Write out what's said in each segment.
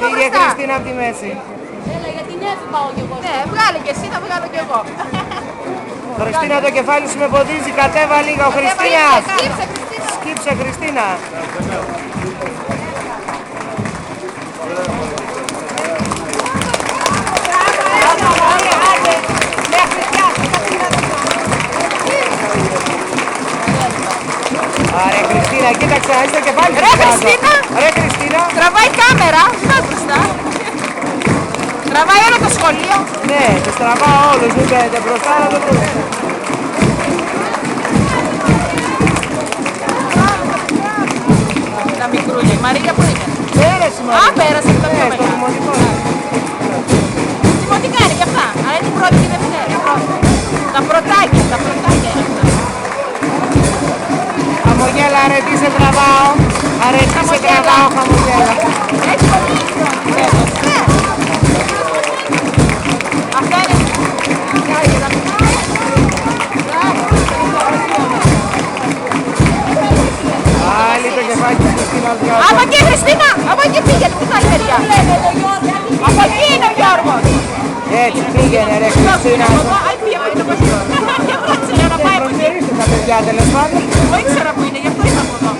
Πήγε η Χριστίνα από τη μέση. Έλα, για την Εύη πάω κι εγώ. Ναι, βγάλε και εσύ, θα βγάλω κι εγώ. Χριστίνα, το κεφάλι σου με ποδίζει, κατέβα λίγο, Χριστίνα. Σκύψε, Χριστίνα. Σκύψε, Χριστίνα. Άρε Χριστίνα, κοίταξε, έχεις το κεφάλι σου. Ρε Χριστίνα. Ρε Χριστίνα. Τραβάει κάμερα, πας μπροστά. Τραβάει όλο το σχολείο. Ναι, τους τραβάω όλους, μην παίρνετε μπροστά, αλλά το μπροστά. Τα μικρούλια, η Μαρία που είναι. Πέρασε, Μαρία. Α, πέρασε το πιο στο μεγάλο. δημοτικό. Δημοτικά είναι και αυτά, αλλά είναι η πρώτη και η δευτέρα. Τα πρωτάκια είναι αυτά. Χαμογέλα, ρε, τι σε τραβάω. Αρέ, τι σε τραβάω, χαμογέλα. Έτσι το ναι. Αυτά είναι. Πάλι το κεφάλι της Χριστίνας βγάζει. Από εκεί Χριστίνα, από εκεί πήγαινε, πού θα μεριά. Από εκεί είναι ο Γιώργος. Έτσι πήγαινε, ρε, Χριστίνα. Άι, πήγαινε το βασικό. Γι' αυτό ξέρω να πάει από εκεί. Γνωρίστε τα παιδιά, τέλος πάντων. Εγώ ήξερα που είναι, γι' αυτό είμαι από εδώ.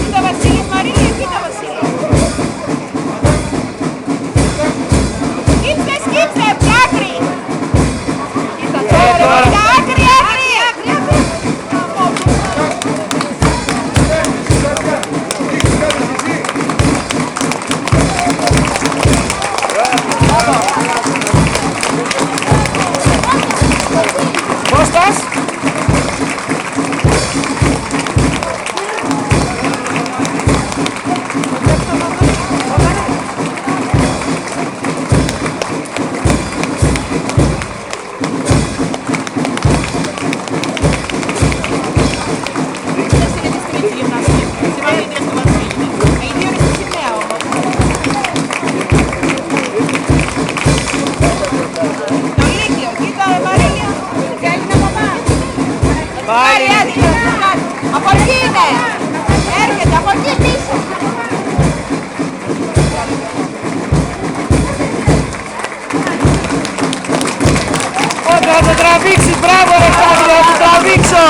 Κοίτα Βασίλη, Μαρία, κοίτα Βασίλη. Σκύψε, σκύψε, άκρη. Κοίτα τώρα, άκρη, άκρη. Κώστας. Από εκεί είναι! Έρχεται, από εκεί πίσω! Πότε θα το τραβήξεις, μπράβο ρε Σταύρο, θα το τραβήξω!